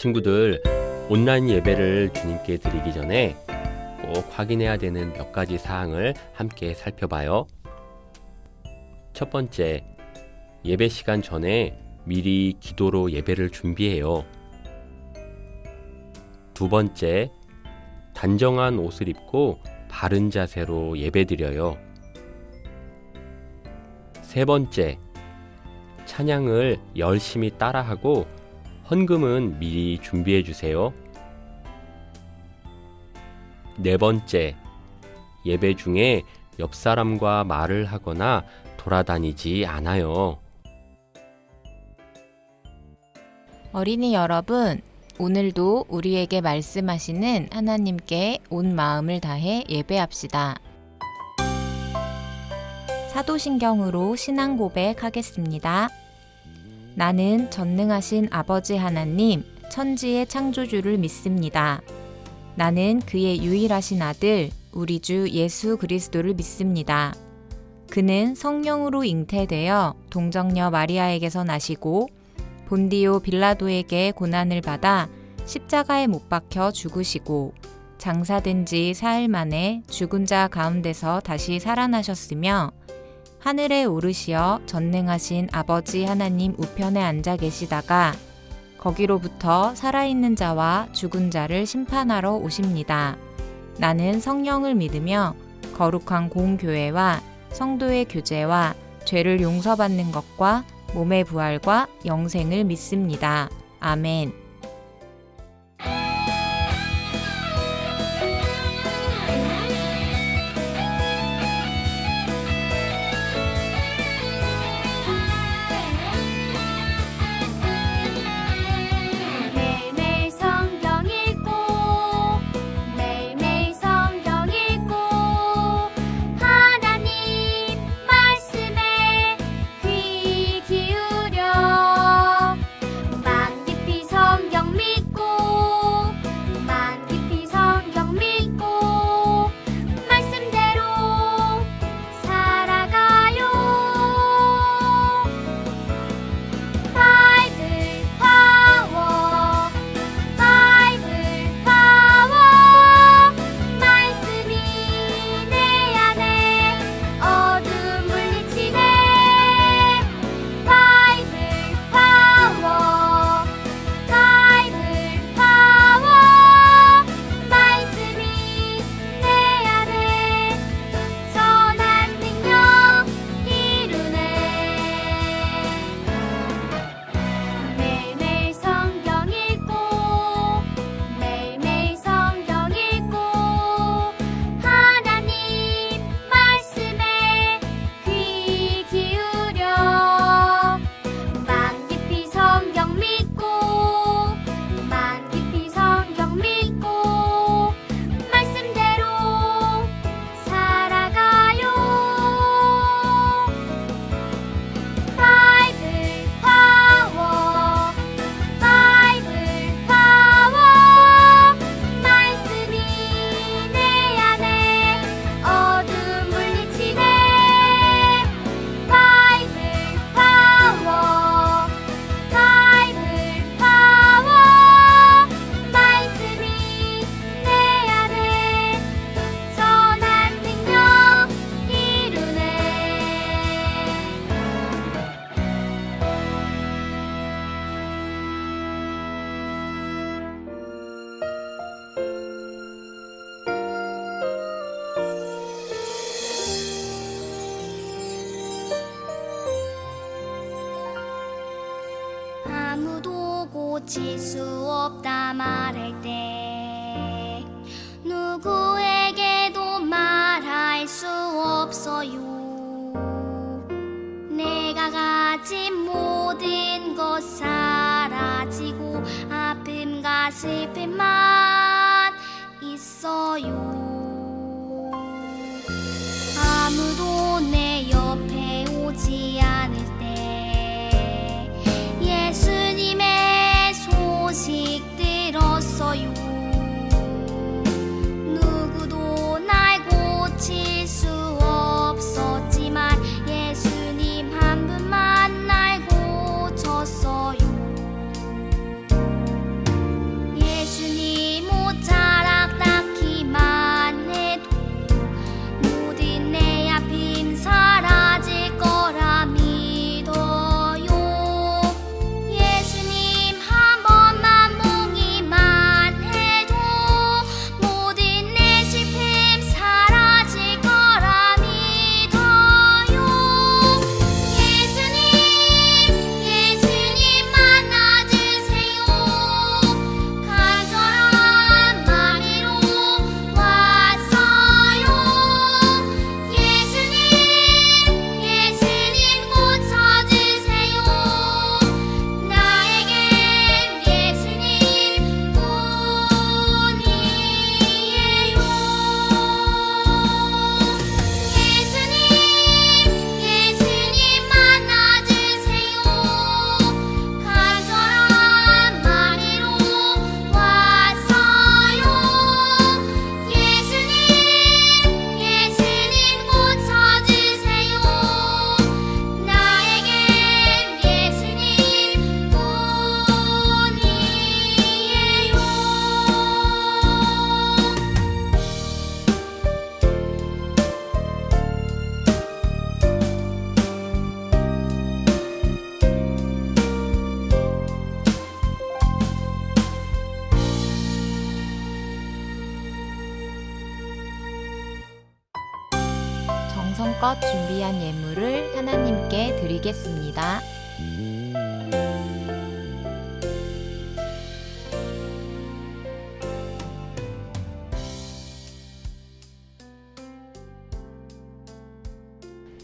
친구들, 온라인 예배를 주님께 드리기 전에 꼭 확인해야 되는 몇 가지 사항을 함께 살펴봐요. 첫 번째, 예배 시간 전에 미리 기도로 예배를 준비해요. 두 번째, 단정한 옷을 입고 바른 자세로 예배드려요. 세 번째, 찬양을 열심히 따라하고 헌금은 미리 준비해 주세요. 네 번째, 예배 중에 옆 사람과 말을 하거나 돌아다니지 않아요. 어린이 여러분, 오늘도 우리에게 말씀하시는 하나님께 온 마음을 다해 예배합시다. 사도신경으로 신앙 고백하겠습니다. 나는 전능하신 아버지 하나님, 천지의 창조주를 믿습니다. 나는 그의 유일하신 아들, 우리 주 예수 그리스도를 믿습니다. 그는 성령으로 잉태되어 동정녀 마리아에게서 나시고 본디오 빌라도에게 고난을 받아 십자가에 못 박혀 죽으시고 장사된 지 사흘 만에 죽은 자 가운데서 다시 살아나셨으며 하늘에 오르시어 전능하신 아버지 하나님 우편에 앉아 계시다가 거기로부터 살아있는 자와 죽은 자를 심판하러 오십니다. 나는 성령을 믿으며 거룩한 공교회와 성도의 교제와 죄를 용서받는 것과 몸의 부활과 영생을 믿습니다. 아멘. 아무도 고칠 수 없다 말할 때 누구에게도 말할 수 없어요. 내가 가진 모든 것 사라지고 아픔과 슬픔만 있어요. 아무도 내 옆에 오지 않을 때 예수님의 소식 들었어요. 누구도 날 고칠 수 없었지만 예수님 한 분만 날 고쳤어요. 여지껏 준비한 예물을 하나님께 드리겠습니다.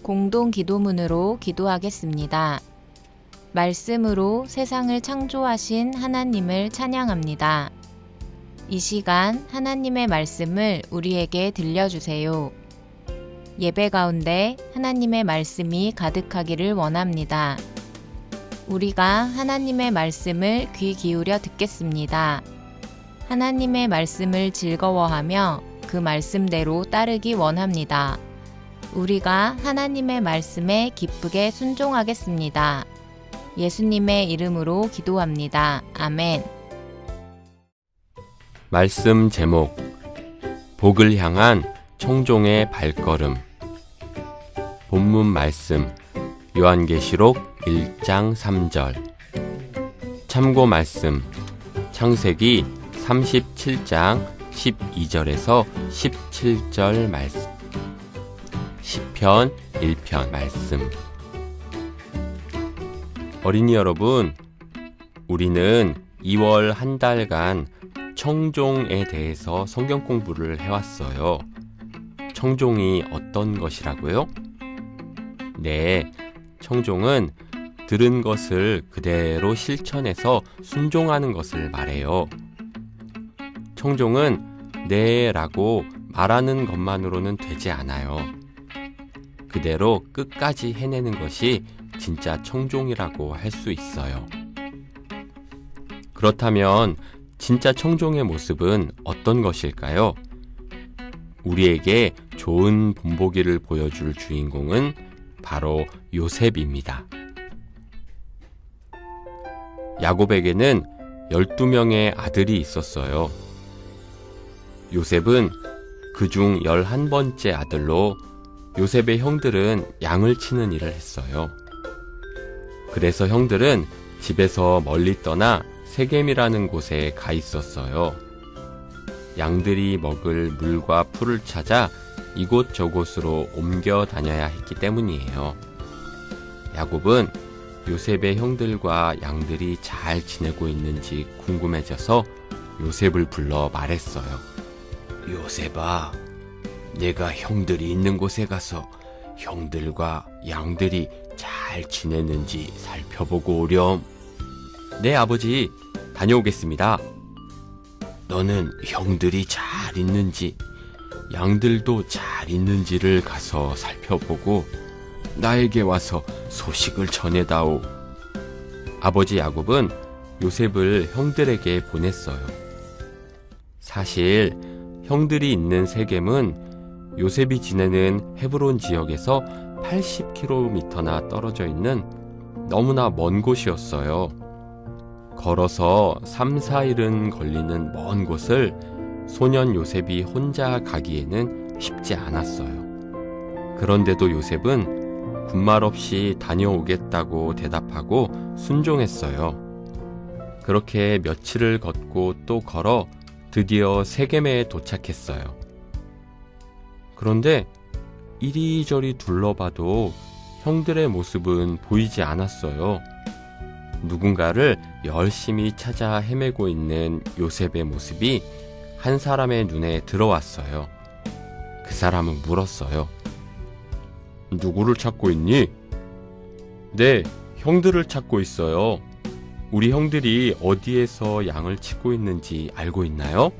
공동 기도문으로 기도하겠습니다. 말씀으로 세상을 창조하신 하나님을 찬양합니다. 이 시간 하나님의 말씀을 우리에게 들려주세요. 예배 가운데 하나님의 말씀이 가득하기를 원합니다. 우리가 하나님의 말씀을 귀 기울여 듣겠습니다. 하나님의 말씀을 즐거워하며 그 말씀대로 따르기 원합니다. 우리가 하나님의 말씀에 기쁘게 순종하겠습니다. 예수님의 이름으로 기도합니다. 아멘. 말씀 제목, 복을 향한 청종의 발걸음. 본문 말씀, 요한계시록 1장 3절. 참고 말씀, 창세기 37장 12절에서 17절 말씀. 시편 1편 말씀. 어린이 여러분, 우리는 2월 한 달간 청종에 대해서 성경 공부를 해왔어요. 청종이 어떤 것이라고요? 네, 청종은 들은 것을 그대로 실천해서 순종하는 것을 말해요. 청종은 네 라고 말하는 것만으로는 되지 않아요. 그대로 끝까지 해내는 것이 진짜 청종이라고 할 수 있어요. 그렇다면 진짜 청종의 모습은 어떤 것일까요? 우리에게 좋은 본보기를 보여줄 주인공은 바로 요셉입니다. 야곱에게는 12명의 아들이 있었어요. 요셉은 그중 11번째 아들로 요셉의 형들은 양을 치는 일을 했어요. 그래서 형들은 집에서 멀리 떠나 세겜이라는 곳에 가 있었어요. 양들이 먹을 물과 풀을 찾아 이곳저곳으로 옮겨 다녀야 했기 때문이에요. 야곱은 요셉의 형들과 양들이 잘 지내고 있는지 궁금해져서 요셉을 불러 말했어요. 요셉아, 내가 형들이 있는 곳에 가서 형들과 양들이 잘 지내는지 살펴보고 오렴. 네, 아버지, 다녀오겠습니다. 너는 형들이 잘 있는지, 양들도 잘 있는지를 가서 살펴보고 나에게 와서 소식을 전해다오. 아버지 야곱은 요셉을 형들에게 보냈어요. 사실 형들이 있는 세겜은 요셉이 지내는 헤브론 지역에서 80km나 떨어져 있는 너무나 먼 곳이었어요. 걸어서 3, 4일은 걸리는 먼 곳을 소년 요셉이 혼자 가기에는 쉽지 않았어요. 그런데도 요셉은 군말 없이 다녀오겠다고 대답하고 순종했어요. 그렇게 며칠을 걷고 또 걸어 드디어 세겜에 도착했어요. 그런데 이리저리 둘러봐도 형들의 모습은 보이지 않았어요. 누군가를 열심히 찾아 헤매고 있는 요셉의 모습이 한 사람의 눈에 들어왔어요. 그 사람은 물었어요. 누구를 찾고 있니? 네, 형들을 찾고 있어요. 우리 형들이 어디에서 양을 치고 있는지 알고 있나요?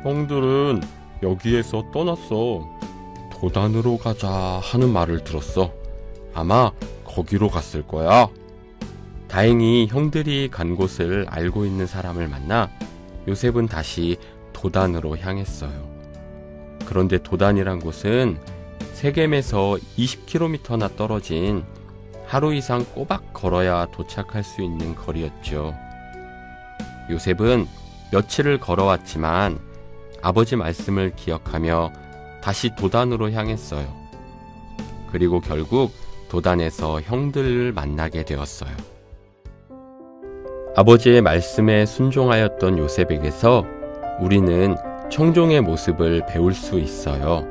형들은 여기에서 떠났어. 도단으로 가자 하는 말을 들었어. 아마 거기로 갔을 거야. 다행히 형들이 간 곳을 알고 있는 사람을 만나 요셉은 다시 도단으로 향했어요. 그런데 도단이란 곳은 세겜에서 20km나 떨어진 하루 이상 꼬박 걸어야 도착할 수 있는 거리였죠. 요셉은 며칠을 걸어왔지만 아버지 말씀을 기억하며 다시 도단으로 향했어요. 그리고 결국 도단에서 형들을 만나게 되었어요. 아버지의 말씀에 순종하였던 요셉에게서 우리는 청종의 모습을 배울 수 있어요.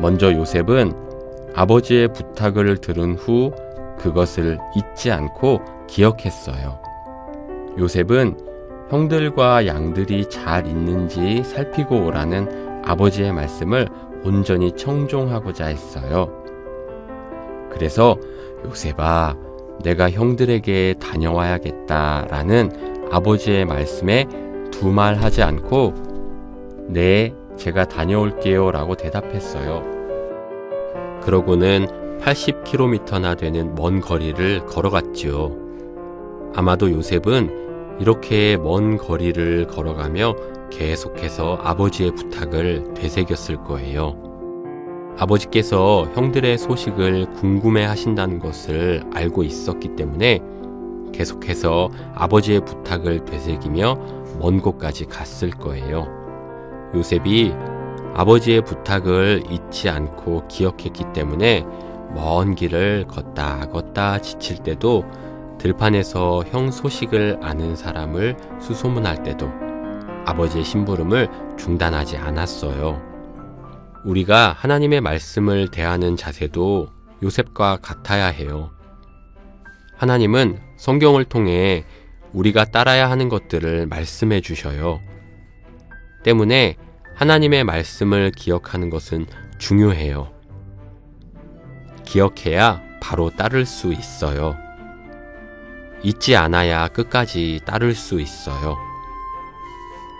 먼저 요셉은 아버지의 부탁을 들은 후 그것을 잊지 않고 기억했어요. 요셉은 형들과 양들이 잘 있는지 살피고 오라는 아버지의 말씀을 온전히 청종하고자 했어요. 그래서 요셉아, 내가 형들에게 다녀와야겠다라는 아버지의 말씀에 두말하지 않고 네, 제가 다녀올게요 라고 대답했어요. 그러고는 80km나 되는 먼 거리를 걸어갔지요. 아마도 요셉은 이렇게 먼 거리를 걸어가며 계속해서 아버지의 부탁을 되새겼을 거예요. 아버지께서 형들의 소식을 궁금해 하신다는 것을 알고 있었기 때문에 계속해서 아버지의 부탁을 되새기며 먼 곳까지 갔을 거예요. 요셉이 아버지의 부탁을 잊지 않고 기억했기 때문에 먼 길을 걷다 지칠 때도 들판에서 형 소식을 아는 사람을 수소문할 때도 아버지의 심부름을 중단하지 않았어요. 우리가 하나님의 말씀을 대하는 자세도 요셉과 같아야 해요. 하나님은 성경을 통해 우리가 따라야 하는 것들을 말씀해 주셔요. 때문에 하나님의 말씀을 기억하는 것은 중요해요. 기억해야 바로 따를 수 있어요. 잊지 않아야 끝까지 따를 수 있어요.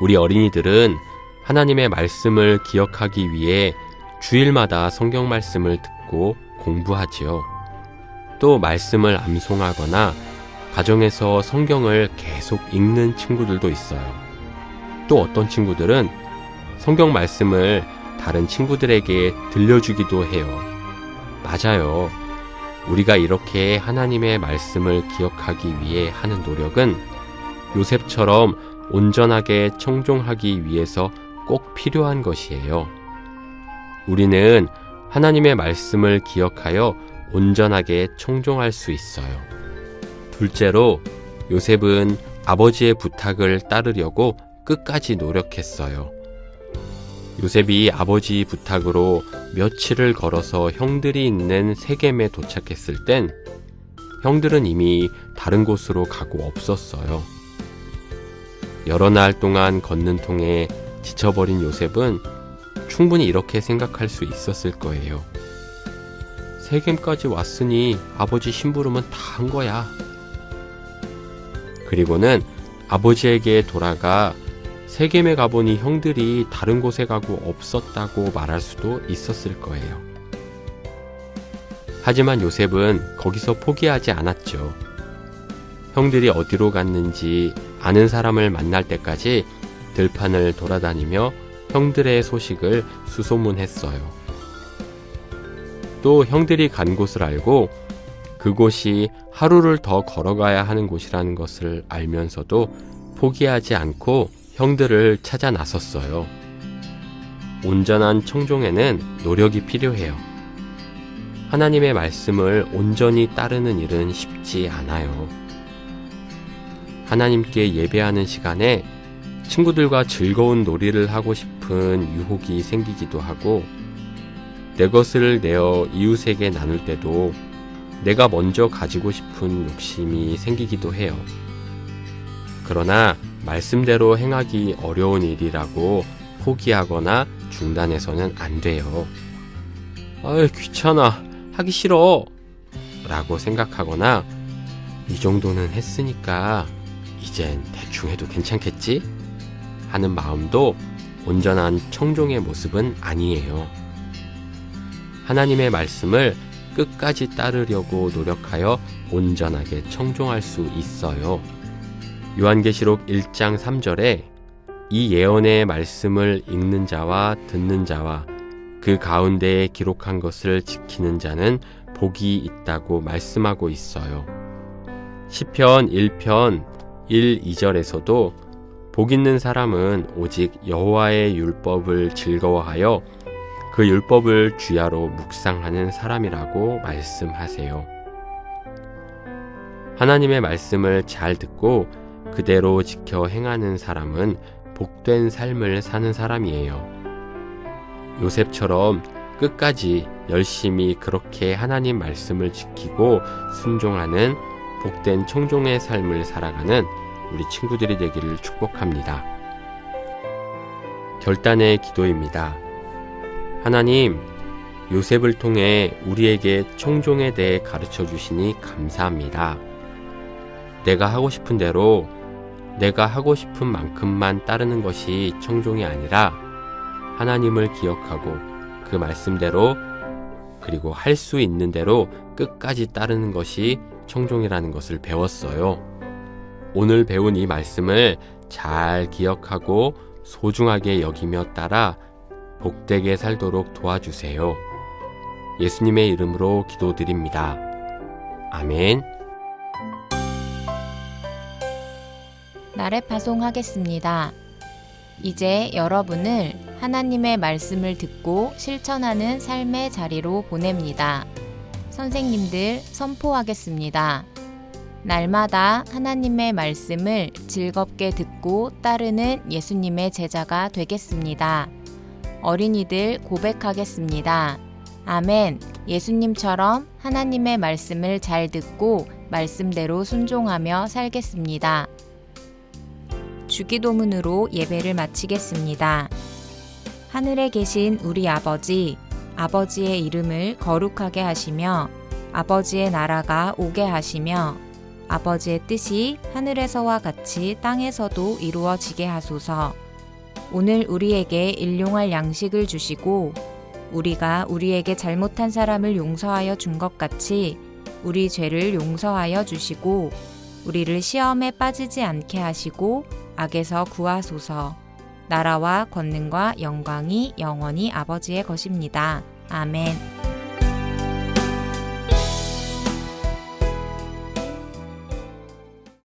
우리 어린이들은 하나님의 말씀을 기억하기 위해 주일마다 성경 말씀을 듣고 공부하지요. 또 말씀을 암송하거나 가정에서 성경을 계속 읽는 친구들도 있어요. 또 어떤 친구들은 성경 말씀을 다른 친구들에게 들려주기도 해요. 맞아요. 우리가 이렇게 하나님의 말씀을 기억하기 위해 하는 노력은 요셉처럼 온전하게 청종하기 위해서 꼭 필요한 것이에요. 우리는 하나님의 말씀을 기억하여 온전하게 청종할 수 있어요. 둘째로 요셉은 아버지의 부탁을 따르려고 끝까지 노력했어요. 요셉이 아버지 부탁으로 며칠을 걸어서 형들이 있는 세겜에 도착했을 땐 형들은 이미 다른 곳으로 가고 없었어요. 여러 날 동안 걷는 통에 지쳐버린 요셉은 충분히 이렇게 생각할 수 있었을 거예요. 세겜까지 왔으니 아버지 심부름은 다 한 거야. 그리고는 아버지에게 돌아가 세겜에 가보니 형들이 다른 곳에 가고 없었다고 말할 수도 있었을 거예요. 하지만 요셉은 거기서 포기하지 않았죠. 형들이 어디로 갔는지 아는 사람을 만날 때까지 들판을 돌아다니며 형들의 소식을 수소문했어요. 또 형들이 간 곳을 알고 그곳이 하루를 더 걸어가야 하는 곳이라는 것을 알면서도 포기하지 않고 형들을 찾아 나섰어요. 온전한 청종에는 노력이 필요해요. 하나님의 말씀을 온전히 따르는 일은 쉽지 않아요. 하나님께 예배하는 시간에 친구들과 즐거운 놀이를 하고 싶은 유혹이 생기기도 하고, 내 것을 내어 이웃에게 나눌 때도 내가 먼저 가지고 싶은 욕심이 생기기도 해요. 그러나 말씀대로 행하기 어려운 일이라고 포기하거나 중단해서는 안 돼요. 아유, 귀찮아, 하기 싫어 라고 생각하거나 이 정도는 했으니까 이젠 대충 해도 괜찮겠지? 하는 마음도 온전한 청종의 모습은 아니에요. 하나님의 말씀을 끝까지 따르려고 노력하여 온전하게 청종할 수 있어요. 요한계시록 1장 3절에 이 예언의 말씀을 읽는 자와 듣는 자와 그 가운데에 기록한 것을 지키는 자는 복이 있다고 말씀하고 있어요. 시편 1편 1, 2절에서도 복 있는 사람은 오직 여호와의 율법을 즐거워하여 그 율법을 주야로 묵상하는 사람이라고 말씀하세요. 하나님의 말씀을 잘 듣고 그대로 지켜 행하는 사람은 복된 삶을 사는 사람이에요. 요셉처럼 끝까지 열심히 그렇게 하나님 말씀을 지키고 순종하는 복된 청종의 삶을 살아가는 우리 친구들이 되기를 축복합니다. 결단의 기도입니다. 하나님, 요셉을 통해 우리에게 청종에 대해 가르쳐 주시니 감사합니다. 내가 하고 싶은 대로 내가 하고 싶은 만큼만 따르는 것이 청종이 아니라 하나님을 기억하고 그 말씀대로 그리고 할 수 있는 대로 끝까지 따르는 것이 청종이라는 것을 배웠어요. 오늘 배운 이 말씀을 잘 기억하고 소중하게 여기며 따라 복되게 살도록 도와주세요. 예수님의 이름으로 기도드립니다. 아멘. 나래 파송하겠습니다. 이제 여러분을 하나님의 말씀을 듣고 실천하는 삶의 자리로 보냅니다. 선생님들 선포하겠습니다. 날마다 하나님의 말씀을 즐겁게 듣고 따르는 예수님의 제자가 되겠습니다. 어린이들 고백하겠습니다. 아멘. 예수님처럼 하나님의 말씀을 잘 듣고 말씀대로 순종하며 살겠습니다. 주기도문으로 예배를 마치겠습니다. 하늘에 계신 우리 아버지, 아버지의 이름을 거룩하게 하시며 아버지의 나라가 오게 하시며 아버지의 뜻이 하늘에서와 같이 땅에서도 이루어지게 하소서. 오늘 우리에게 일용할 양식을 주시고 우리가 우리에게 잘못한 사람을 용서하여 준 것 같이 우리 죄를 용서하여 주시고 우리를 시험에 빠지지 않게 하시고 악에서 구하소서. 나라와 권능과 영광이 영원히 아버지의 것입니다. 아멘.